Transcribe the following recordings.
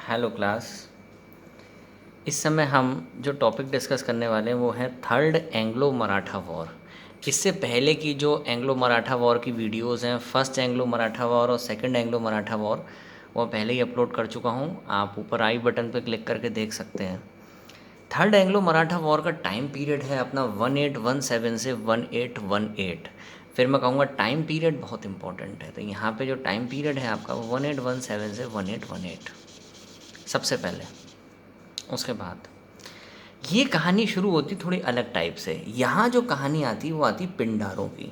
Hello class. इस समय हम जो टॉपिक डिस्कस करने वाले हैं वो है थर्ड एंग्लो मराठा वॉर। इससे पहले की जो एंग्लो मराठा वॉर की वीडियोस हैं, फर्स्ट एंग्लो मराठा वॉर और सेकंड एंग्लो मराठा वॉर, वो पहले ही अपलोड कर चुका हूँ। आप ऊपर आई बटन पर क्लिक करके देख सकते हैं। थर्ड एंग्लो मराठा वॉर का टाइम पीरियड है अपना 1817 से 1818। फिर मैं कहूँगा टाइम पीरियड बहुत इंपॉर्टेंट है, तो यहाँ पे जो टाइम पीरियड है आपका वो 1817 से 1818 सबसे पहले। उसके बाद ये कहानी शुरू होती थोड़ी अलग टाइप से। यहाँ जो कहानी आती वो आती पिंडारों की।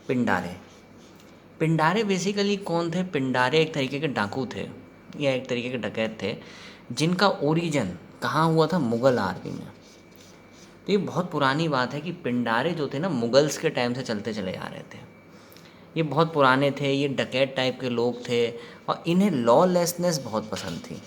पिंडारे पिंडारे बेसिकली कौन थे? पिंडारे एक तरीके के डाकू थे या एक तरीके के डकैत थे, जिनका ओरिजिन कहाँ हुआ था? मुग़ल आर्मी में। तो ये बहुत पुरानी बात है कि पिंडारे जो थे ना, मुग़ल्स के टाइम से चलते चले आ रहे थे। ये बहुत पुराने थे, ये डकैत टाइप के लोग थे और इन्हें लॉलेसनेस बहुत पसंद थी।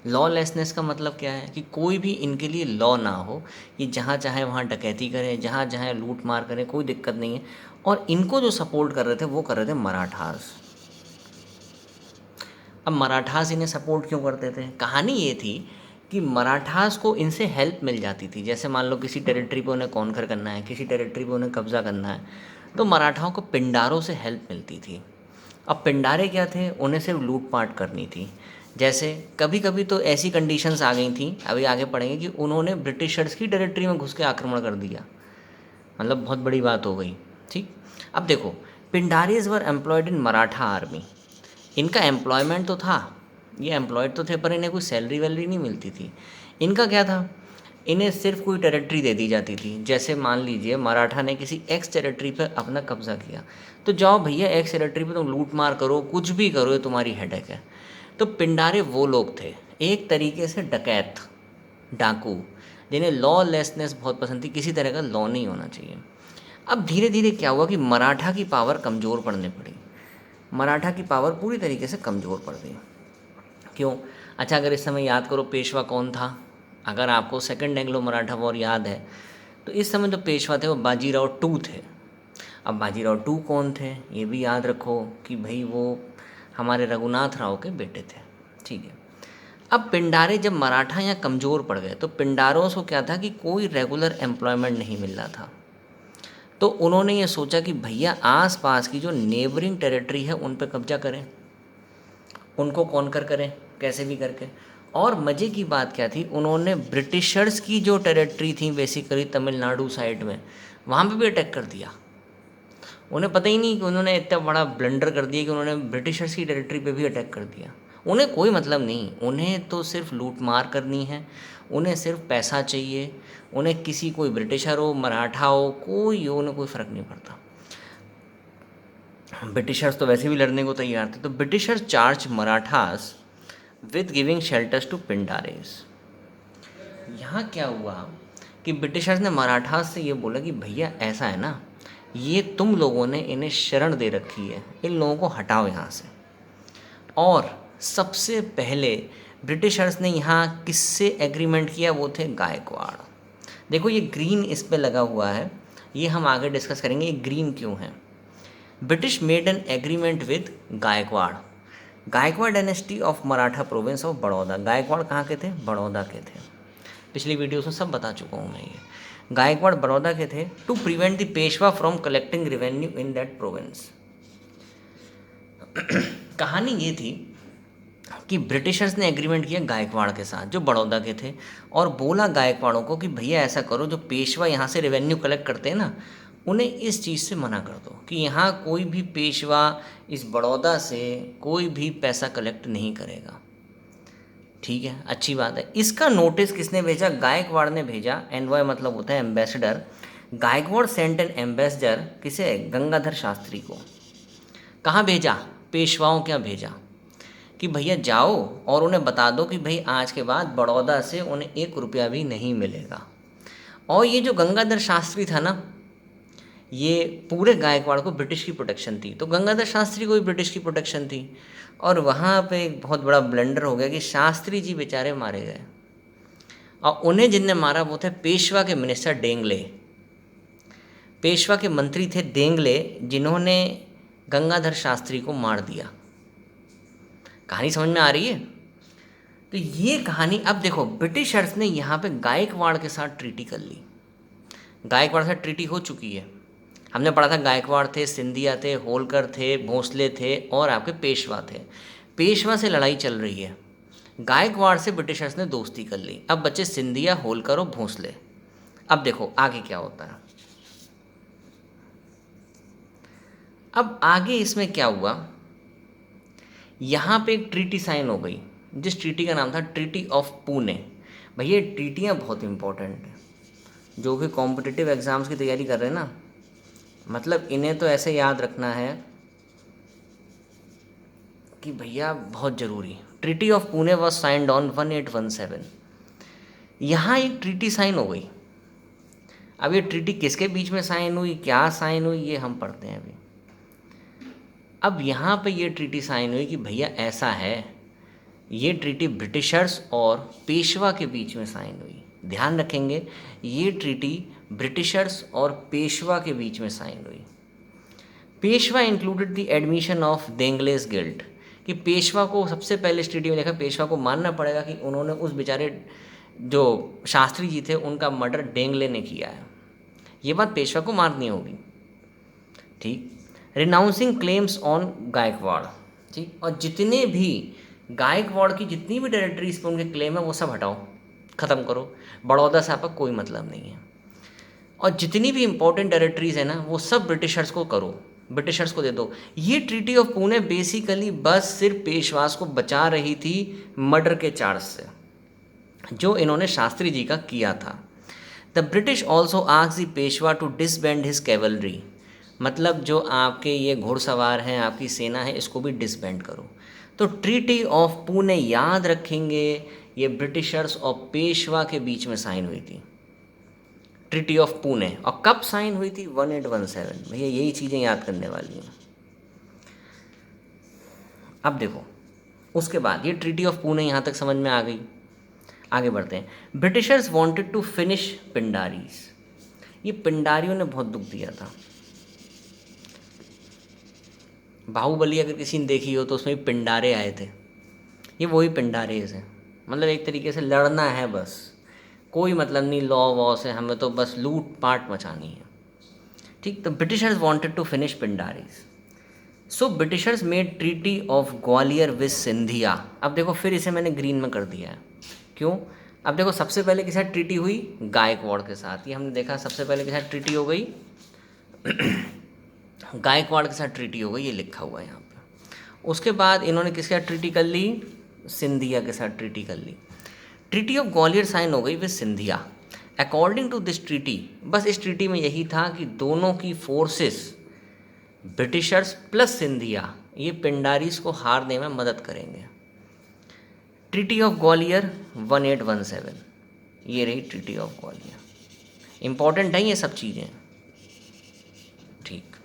लॉलेसनेस का मतलब क्या है कि कोई भी इनके लिए लॉ ना हो, कि जहाँ चाहे वहाँ डकैती करें, जहाँ चाहे लूट मार करें, कोई दिक्कत नहीं है। और इनको जो सपोर्ट कर रहे थे वो कर रहे थे मराठास। अब मराठास इन्हें सपोर्ट क्यों करते थे? कहानी ये थी कि मराठास को इनसे हेल्प मिल जाती थी। जैसे मान लो किसी टेरिटरी पे उन्हें कॉन्कर करना है, किसी टेरिटरी पे उन्हें कब्ज़ा करना है, तो मराठाओं को पिंडारों से हेल्प मिलती थी। अब पिंडारे क्या थे? उन्हें सिर्फ लूट पाट करनी थी। जैसे कभी कभी तो ऐसी कंडीशंस आ गई थी, अभी आगे पढ़ेंगे, कि उन्होंने ब्रिटिशर्स की टेरिटरी में घुस के आक्रमण कर दिया। मतलब बहुत बड़ी बात हो गई। ठीक। अब देखो, Pindaris were employed in Maratha army. इनका एम्प्लॉयमेंट तो था, ये एम्प्लॉयड तो थे, पर इन्हें कोई सैलरी वैलरी नहीं मिलती थी। इनका क्या था? इन्हें सिर्फ कोई टेरिटरी दे दी जाती थी। जैसे मान लीजिए मराठा ने किसी एक्स टेरिटरी पर अपना कब्जा किया, तो जाओ भैया एक्स टेरिटरी पे तुम लूट मार करो, कुछ भी करो, ये तुम्हारी हेडेक है। तो पिंडारे वो लोग थे, एक तरीके से डकैत, डाकू, जिन्हें लॉलेसनेस बहुत पसंद थी, किसी तरह का लॉ नहीं होना चाहिए। अब धीरे धीरे क्या हुआ कि मराठा की पावर कमज़ोर पड़ने पड़ी। मराठा की पावर पूरी तरीके से कमज़ोर पड़ गई। क्यों? अच्छा, अगर इस समय याद करो पेशवा कौन था। अगर आपको सेकंड एंग्लो मराठा वॉर याद है, तो इस समय जो पेशवा थे वो बाजीराव टू थे। अब बाजीराव टू कौन थे ये भी याद रखो कि भाई वो हमारे रघुनाथ राव के बेटे थे। ठीक है। अब पिंडारे जब मराठा यहाँ कमज़ोर पड़ गए, तो पिंडारों को क्या था कि कोई रेगुलर एम्प्लॉयमेंट नहीं मिल रहा था। तो उन्होंने ये सोचा कि भैया आस पास की जो नेबरिंग टेरिटरी है उन पर कब्जा करें, उनको कॉन्कर करें कैसे भी करके। और मज़े की बात क्या थी, उन्होंने ब्रिटिशर्स की जो टेरिटरी थी बेसिकली तमिलनाडु साइड में, वहाँ पे भी अटैक कर दिया। उन्हें पता ही नहीं कि उन्होंने इतना बड़ा ब्लंडर कर दिया कि उन्होंने ब्रिटिशर्स की टेरिटरी पे भी अटैक कर दिया। उन्हें कोई मतलब नहीं, उन्हें तो सिर्फ लूट मार करनी है, उन्हें सिर्फ पैसा चाहिए। उन्हें किसी, कोई ब्रिटिशर हो, मराठा हो, कोई हो, उन्हें कोई फ़र्क नहीं पड़ता। ब्रिटिशर्स तो वैसे भी लड़ने को तैयार थे। तो Britishers charge Marathas with giving shelters to Pindaris. यहाँ क्या हुआ कि ब्रिटिशर्स ने मराठास से ये बोला कि भैया ऐसा है ना, ये तुम लोगों ने इन्हें शरण दे रखी है, इन लोगों को हटाओ यहाँ से। और सबसे पहले ब्रिटिशर्स ने यहाँ किससे एग्रीमेंट किया? वो थे गायकवाड़। देखो ये ग्रीन इस पे लगा हुआ है, ये हम आगे डिस्कस करेंगे ये ग्रीन क्यों है। British made an agreement with Gaekwad. Gaekwad dynasty of Maratha province of Baroda. Gaekwad कहाँ के थे? बड़ौदा के थे। पिछली वीडियोस में सब बता चुका हूँ मैं ये। गायकवाड़ बड़ौदा के थे। To prevent the Peshwa from collecting revenue in that province. कहानी ये थी कि ब्रिटिशर्स ने एग्रीमेंट किया गायकवाड़ के साथ जो बड़ौदा के थे, और बोला गायकवाड़ों को कि भैया ऐसा करो, जो पेशवा यहाँ से रेवेन्यू कलेक्ट करते हैं ना, उन्हें इस चीज़ से मना कर दो कि यहाँ कोई भी पेशवा इस बड़ौदा से कोई भी पैसा कलेक्ट नहीं करेगा। ठीक है, अच्छी बात है। इसका नोटिस किसने भेजा? गायकवाड़ ने भेजा। एनवॉय मतलब होता है ambassador. Gaekwad sent an ambassador किसे? गंगाधर शास्त्री को। कहाँ भेजा? पेशवाओं क्या भेजा कि भैया जाओ और उन्हें बता दो कि भाई आज के बाद बड़ौदा से उन्हें 1 रुपया भी नहीं मिलेगा। और ये जो गंगाधर शास्त्री था ना, ये पूरे गायकवाड़ को ब्रिटिश की प्रोटेक्शन थी, तो गंगाधर शास्त्री को भी ब्रिटिश की प्रोटेक्शन थी। और वहाँ पे एक बहुत बड़ा ब्लंडर हो गया कि शास्त्री जी बेचारे मारे गए, और उन्हें जिनने मारा वो थे पेशवा के मिनिस्टर डेंगले। पेशवा के मंत्री थे डेंगले, जिन्होंने गंगाधर शास्त्री को मार दिया। कहानी समझ में आ रही है? तो ये कहानी, अब देखो ब्रिटिशर्स ने यहाँ पे गायकवाड़ के साथ ट्रीटी कर ली। गायकवाड़ से ट्रीटी हो चुकी है। हमने पढ़ा था गायकवाड़ थे, सिंधिया थे, होलकर थे, भोंसले थे और आपके पेशवा थे। पेशवा से लड़ाई चल रही है, गायकवाड़ से ब्रिटिशर्स ने दोस्ती कर ली। अब बच्चे सिंधिया, होलकर और भोंसले। अब देखो आगे क्या होता है। अब आगे इसमें क्या हुआ, यहाँ पे एक ट्रीटी साइन हो गई, जिस ट्रीटी का नाम था ट्रीटी ऑफ पुणे। भैया ट्रीटियाँ बहुत इंपॉर्टेंट हैं, जो भी कॉम्पिटिटिव एग्ज़ाम्स की तैयारी कर रहे हैं ना, मतलब इन्हें तो ऐसे याद रखना है कि भैया बहुत ज़रूरी। Treaty of Pune was signed on 1817। यहाँ एक ट्रीटी साइन हो गई। अब ये ट्रीटी किसके बीच में साइन हुई, क्या साइन हुई, ये हम पढ़ते हैं अभी। अब यहाँ पे ये ट्रीटी साइन हुई कि भैया ऐसा है, ये ट्रीटी ब्रिटिशर्स और पेशवा के बीच में साइन हुई। ध्यान रखेंगे, ये ट्रीटी ब्रिटिशर्स और पेशवा के बीच में साइन हुई। Peshwa included the admission of देंगलेस गिल्ट, कि पेशवा को सबसे पहले इस ट्रीटी में देखा, पेशवा को मानना पड़ेगा कि उन्होंने उस बेचारे जो शास्त्री जी थे उनका मर्डर डेंगले ने किया है। ये बात पेशवा को माननी होगी, ठीक। रिनाउंसिंग क्लेम्स ऑन गायकवाड़, ठीक। और जितने भी गायकवाड़ की जितनी भी टेरिटरीज पर उनके क्लेम है वो सब हटाओ, ख़त्म करो। बड़ौदा साहब का कोई मतलब नहीं है। और जितनी भी इंपॉर्टेंट टेरिटरीज है ना वो सब ब्रिटिशर्स को करो, ब्रिटिशर्स को दे दो। ये ट्रीटी ऑफ पुणे बेसिकली बस सिर्फ पेशवास को बचा रही थी मर्डर के चार्ज से, जो इन्होंने शास्त्री जी का किया था। The British also asked the Peshwa to disband his cavalry, मतलब जो आपके ये घुड़सवार हैं, आपकी सेना है, इसको भी डिसबैंड करो। तो ट्रीटी ऑफ पुणे याद रखेंगे, ये ब्रिटिशर्स और पेशवा के बीच में साइन हुई थी, ट्रीटी ऑफ पुणे। और कब साइन हुई थी? 1817। भैया यही चीज़ें याद करने वाली हैं। अब देखो उसके बाद ये ट्रीटी ऑफ पुणे यहाँ तक समझ में आ गई। आगे बढ़ते हैं। ब्रिटिशर्स वांटेड टू फिनिश पिंडारीज, ये पिंडारियों ने बहुत दुख दिया था। बाहुबली अगर किसी ने देखी हो तो उसमें पिंडारे आए थे, ये वही पिंडारे हैं। मतलब एक तरीके से लड़ना है बस, कोई मतलब नहीं लॉ वॉ से, हमें तो बस लूट पाट मचानी है, ठीक। तो Britishers wanted to finish Pindaris, so Britishers made treaty of Gwalior with Scindia. अब देखो फिर इसे मैंने ग्रीन में कर दिया है, क्यों? अब देखो सबसे पहले के साथ ट्रीटी हुई गायकवाड़ के साथ, ये हमने देखा सबसे पहले के साथ ट्रीटी हो गई गायकवाड़ के साथ ट्रीटी हो गई, ये लिखा हुआ है यहाँ पे। उसके बाद इन्होंने किसके साथ ट्रीटी कर ली? सिंधिया के साथ ट्रीटी कर ली। ट्रीटी ऑफ ग्वालियर साइन हो गई with Scindia. According to this treaty, बस इस ट्रीटी में यही था कि दोनों की फोर्सेस ब्रिटिशर्स प्लस सिंधिया ये पिंडारीज को हारने में मदद करेंगे। ट्रीटी ऑफ ग्वालियर 1817, ये रही ट्रीटी ऑफ ग्वालियर। इंपॉर्टेंट है ये सब चीज़ें, ठीक।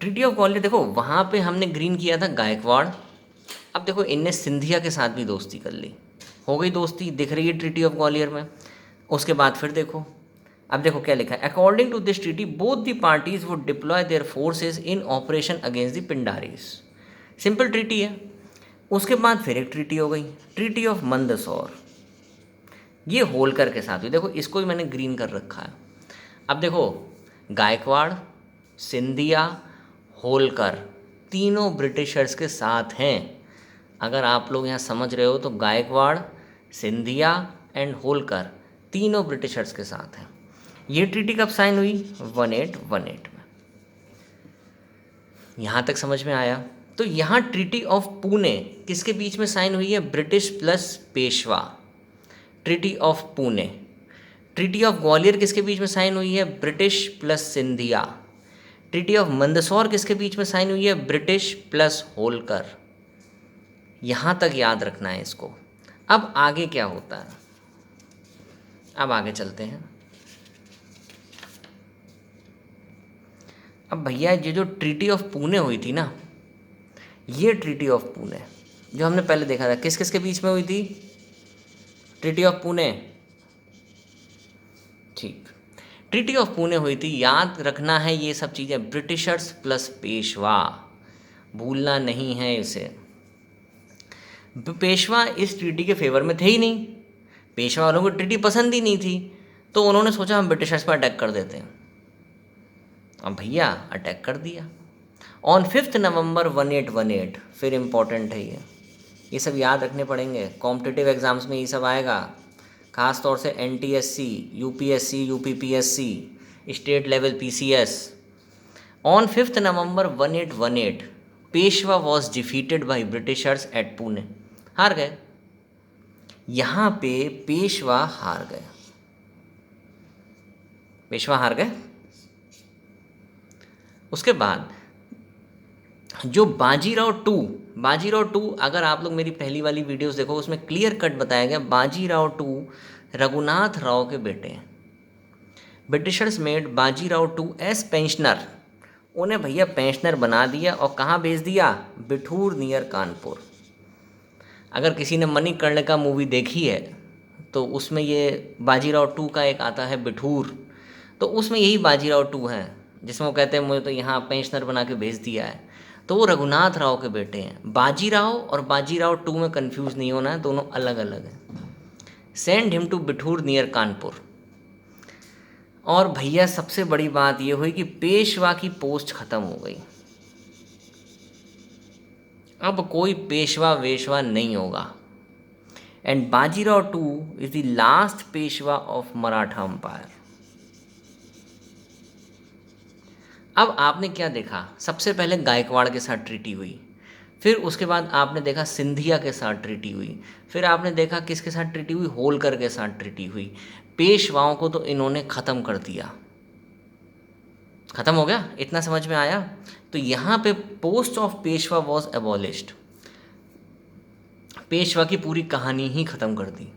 ट्रीटी ऑफ ग्वालियर देखो वहाँ पे हमने ग्रीन किया था गायकवाड़। अब देखो इनने सिंधिया के साथ भी दोस्ती कर ली, हो गई दोस्ती, दिख रही है ट्रीटी ऑफ ग्वालियर में। उसके बाद फिर देखो, अब देखो क्या लिखा है। According to this treaty both the parties would deploy their forces in operation against the Pindaris. Simple treaty है। उसके बाद फिर एक ट्रीटी हो गई, ट्रीटी ऑफ मंदसौर, ये होलकर के साथ हुई। देखो इसको भी मैंने ग्रीन कर रखा है। अब देखो गायकवाड़, सिंधिया, होलकर तीनों ब्रिटिशर्स के साथ हैं। अगर आप लोग यहाँ समझ रहे हो तो गायकवाड़, सिंधिया एंड होलकर तीनों ब्रिटिशर्स के साथ हैं। ये ट्रीटी कब साइन हुई? 1818 में। यहाँ तक समझ में आया? तो यहाँ ट्रीटी ऑफ पुणे किसके बीच में साइन हुई है? British plus Peshwa, treaty of Pune. Treaty of Gwalior किसके बीच में साइन हुई है? British plus Scindia. Treaty of Mandsaur किसके बीच में साइन हुई है? British plus Holkar. यहाँ तक याद रखना है इसको। अब आगे क्या होता है, अब आगे चलते हैं। अब भैया ये जो ट्रीटी ऑफ पुणे हुई थी ना, ये ट्रीटी ऑफ पुणे जो हमने पहले देखा था किस किस के बीच में हुई थी? ट्रीटी ऑफ पुणे, ठीक। ट्रीटी ऑफ पुणे हुई थी, याद रखना है ये सब चीज़ें, ब्रिटिशर्स प्लस पेशवा, भूलना नहीं है इसे। पेशवा इस ट्रीटी के फेवर में थे ही नहीं, पेशवा वालों को ट्रीटी पसंद ही नहीं थी, तो उन्होंने सोचा हम ब्रिटिशर्स पर अटैक कर देते हैं। अब भैया अटैक कर दिया ऑन 5 नवंबर 1818। फिर इम्पोर्टेंट है ये सब याद रखने पड़ेंगे, कॉम्पिटिटिव एग्जाम्स में ये सब आएगा, खास तौर से NTSC, UPSC, UPPSC, state level PCS। On 5 November 1818 Peshwa was defeated by Britishers at Pune. हार गए, यहाँ पे पेशवा हार गए, पेशवा हार गए। उसके बाद जो बाजीराव टू, अगर आप लोग मेरी पहली वाली वीडियोस देखो उसमें क्लियर कट बताया गया, बाजीराव टू रघुनाथ राव के बेटे हैं। Britishers made Bajirao two as pensioner, उन्हें भैया पेंशनर बना दिया और कहाँ भेज दिया, बिठूर नियर कानपुर। अगर किसी ने मणिकर्ण का मूवी देखी है तो उसमें ये बाजीराव टू का एक आता है बिठूर, तो उसमें यही बाजीराव टू है जिसमें वो कहते हैं मुझे तो यहाँ पेंशनर बना के भेज दिया है, तो वो रघुनाथ राव के बेटे हैं। बाजीराव और बाजीराव टू में कंफ्यूज नहीं होना है, दोनों अलग अलग हैं। Send him to Bithoor near Kanpur. और भैया सबसे बड़ी बात ये हुई कि पेशवा की पोस्ट खत्म हो गई, अब कोई पेशवा वेशवा नहीं होगा। And Bajirao two is the last Peshwa of Maratha empire. अब आपने क्या देखा, सबसे पहले गायकवाड़ के साथ ट्रीटी हुई, फिर उसके बाद आपने देखा सिंधिया के साथ ट्रीटी हुई, फिर आपने देखा किसके साथ ट्रीटी हुई, होलकर के साथ ट्रीटी हुई। पेशवाओं को तो इन्होंने ख़त्म कर दिया, ख़त्म हो गया, इतना समझ में आया। तो यहाँ पे post of Peshwa was abolished, Peshwa की पूरी कहानी ही ख़त्म कर दी।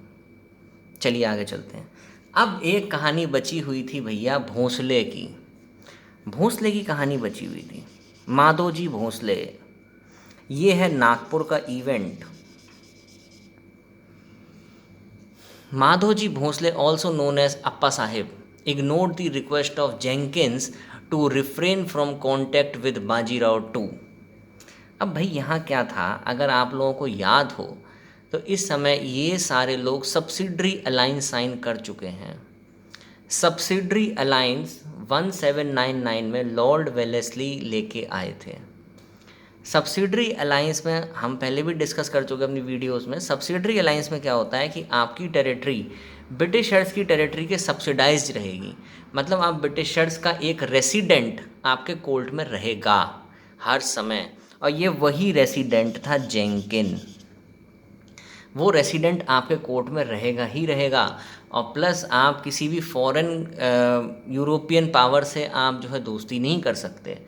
चलिए आगे चलते हैं। अब एक कहानी बची हुई थी भैया भोंसले की, भोंसले की कहानी बची हुई थी, माधोजी भोंसले। ये है नागपुर का event. Madhoji Bhonsle also known as Appa Sahib ignored the request of Jenkins to refrain from contact with Bajirao two. अब भाई यहाँ क्या था, अगर आप लोगों को याद हो तो इस समय ये सारे लोग सब्सिडरी अलाइंस साइन कर चुके हैं। सब्सिडरी अलाइंस 1799 में लॉर्ड वेलेस्ली लेके आए थे। सब्सिडरी अलाइंस में हम पहले भी डिस्कस कर चुके अपनी वीडियोस में। सब्सिडरी अलाइंस में क्या होता है कि आपकी टेरिटरी ब्रिटिशर्स की टेरिटरी के सब्सिडाइज्ड रहेगी, मतलब आप ब्रिटिशर्स का एक रेसिडेंट आपके कोर्ट में रहेगा हर समय, और ये वही रेसिडेंट था जेंकिन। वो रेसिडेंट आपके कोर्ट में रहेगा ही रहेगा, और प्लस आप किसी भी फॉरेन यूरोपियन पावर से आप जो है दोस्ती नहीं कर सकते,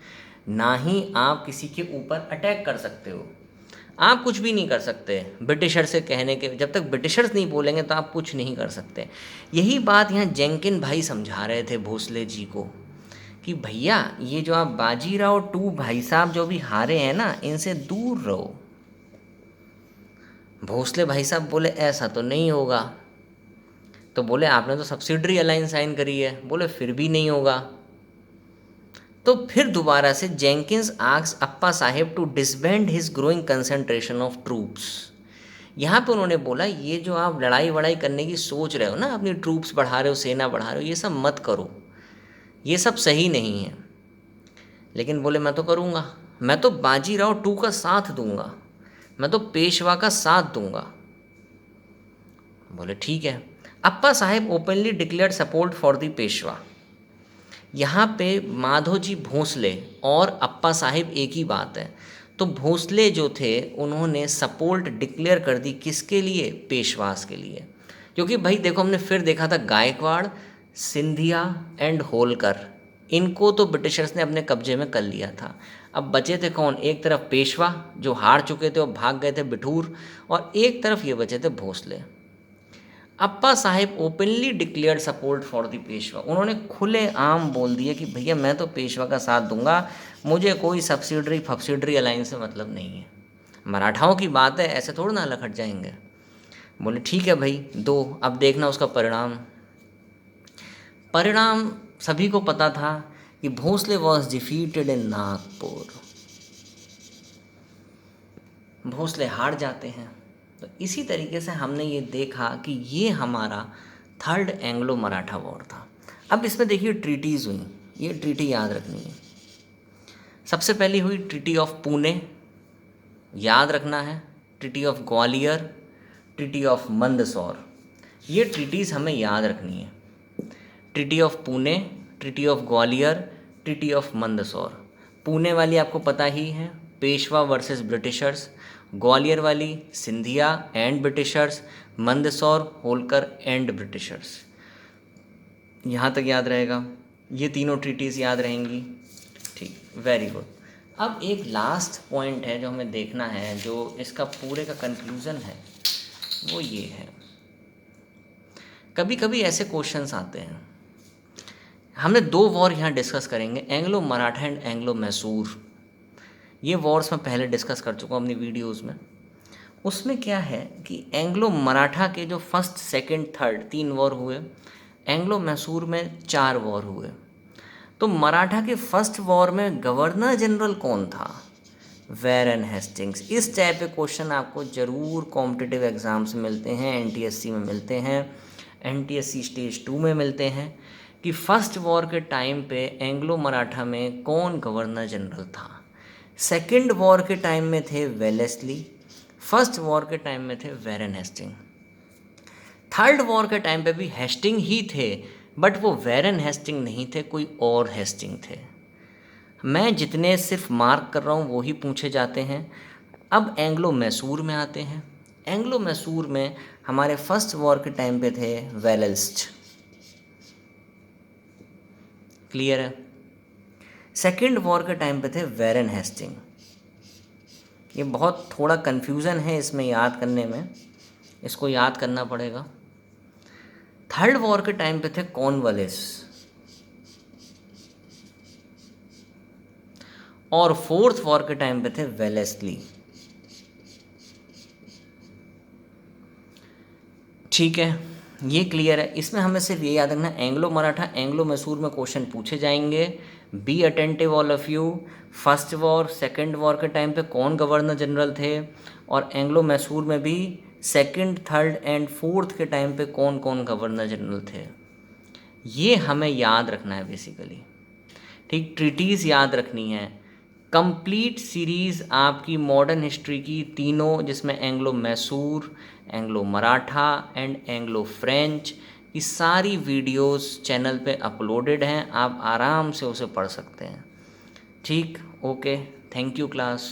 ना ही आप किसी के ऊपर अटैक कर सकते हो, आप कुछ भी नहीं कर सकते ब्रिटिशर से कहने के, जब तक ब्रिटिशर्स नहीं बोलेंगे तो आप कुछ नहीं कर सकते। यही बात यहाँ जेंकिन भाई समझा रहे थे भोसले जी को कि भैया ये जो आप बाजीराव टू भाई साहब जो भी हारे हैं ना, इनसे दूर रहो। भोसले भाई साहब बोले ऐसा तो नहीं होगा, तो बोले आपने तो सब्सिडरी अलाइंस साइन करी है, बोले फिर भी नहीं होगा। तो फिर दोबारा से Jenkins asked Appa Sahib to disband his growing concentration of troops. यहाँ पे उन्होंने बोला ये जो आप लड़ाई वड़ाई करने की सोच रहे हो ना, अपनी ट्रूप्स बढ़ा रहे हो, सेना बढ़ा रहे हो, ये सब मत करो, ये सब सही नहीं है। लेकिन बोले मैं तो करूँगा, मैं तो बाजीराव टू का साथ दूंगा, मैं तो पेशवा का साथ दूंगा। बोले ठीक है। Appa Sahib openly declared support for the Peshwa. यहाँ पे माधोजी भोंसले और अप्पा साहेब एक ही बात है। तो भोंसले जो थे उन्होंने सपोर्ट डिक्लेयर कर दी, किसके लिए, पेशवास के लिए। क्योंकि भाई देखो हमने फिर देखा था गायकवाड़, सिंधिया एंड होलकर, इनको तो ब्रिटिशर्स ने अपने कब्जे में कर लिया था। अब बचे थे कौन, एक तरफ पेशवा जो हार चुके थे और भाग गए थे बिठूर, और एक तरफ ये बचे थे Bhosle. Appa Sahib openly declared support for the Peshwa. उन्होंने खुले आम बोल दिए कि भैया मैं तो पेशवा का साथ दूंगा, मुझे कोई सब्सिडरी फब्सिडरी अलाइंस से मतलब नहीं है, मराठाओं की बात है, ऐसे थोड़ा ना अलग हट जाएंगे। बोले ठीक है भाई दो, अब देखना उसका परिणाम। परिणाम सभी को पता था कि Bhonsle was defeated in Nagpur. Bhonsle हार जाते हैं। तो इसी तरीके से हमने ये देखा कि ये हमारा थर्ड एंग्लो मराठा वॉर था। अब इसमें देखिए ट्रीटीज़ हुई, ये ट्रीटी याद रखनी है। सबसे पहली हुई ट्रीटी ऑफ पुणे, याद रखना है, treaty of Gwalior, treaty of Mandsaur, ये ट्रीटीज़ हमें याद रखनी है। Treaty of Pune, treaty of Gwalior, treaty of Mandsaur. Pune वाली आपको पता ही है, पेशवा वर्सेस ब्रिटिशर्स। ग्वालियर वाली Scindia and Britishers. Mandsaur Holkar and Britishers. यहाँ तक याद रहेगा, ये तीनों ट्रीटीज़ याद रहेंगी। ठीक, वेरी गुड। अब एक लास्ट पॉइंट है जो हमें देखना है, जो इसका पूरे का कंक्लूज़न है, वो ये है। कभी कभी ऐसे क्वेश्चंस आते हैं, हमने 2 वॉर यहाँ डिस्कस करेंगे, Anglo Maratha and Anglo Mysore. ये वॉर्स मैं पहले डिस्कस कर चुका हूँ अपनी वीडियोज़ में। उसमें क्या है कि एंग्लो मराठा के जो फर्स्ट सेकंड थर्ड 3 वॉर हुए, एंग्लो मैसूर में 4 वॉर हुए। तो मराठा के फर्स्ट वॉर में गवर्नर जनरल कौन था? Warren Hastings. इस टाइप के क्वेश्चन आपको ज़रूर कॉम्पिटिटिव एग्ज़ाम्स में मिलते हैं, एनटीएससी में मिलते हैं, एनटीएससी स्टेज 2 में मिलते हैं, कि फर्स्ट वॉर के टाइम पे एंग्लो मराठा में कौन गवर्नर जनरल था। सेकेंड वॉर के टाइम में थे वेलेस्ली, फर्स्ट वॉर के टाइम में थे वैरन हेस्टिंग, थर्ड वॉर के टाइम पे भी हेस्टिंग ही थे, बट वो वैरन हेस्टिंग नहीं थे, कोई और हेस्टिंग थे। मैं जितने सिर्फ मार्क कर रहा हूँ वो ही पूछे जाते हैं। अब एंग्लो मैसूर में आते हैं। एंग्लो मैसूर में हमारे फर्स्ट वॉर के टाइम पे थे वेलेस्ली, क्लियर है। सेकेंड वॉर के टाइम पे थे वैरन हेस्टिंग। ये बहुत थोड़ा कन्फ्यूज़न है इसमें याद करने में, इसको याद करना पड़ेगा। थर्ड वॉर के टाइम पे थे कॉर्नवालिस, और फोर्थ वॉर के टाइम पे थे वेलेस्ली। ठीक है, ये क्लियर है। इसमें हमें सिर्फ ये याद रखना, एंग्लो मराठा एंग्लो मैसूर में क्वेश्चन पूछे जाएंगे। Be attentive all of you. First war second war के टाइम पे कौन गवर्नर जनरल थे, और एंग्लो मैसूर में भी सेकंड थर्ड एंड फोर्थ के टाइम पे कौन कौन गवर्नर जनरल थे, ये हमें याद रखना है बेसिकली। ठीक, ट्रीटीज़ याद रखनी है। कंप्लीट सीरीज़ आपकी मॉडर्न हिस्ट्री की तीनों, जिसमें Anglo Mysore, Anglo Maratha and Anglo French, की सारी वीडियोस चैनल पे अपलोडेड हैं, आप आराम से उसे पढ़ सकते हैं। ठीक, ओके, थैंक यू क्लास।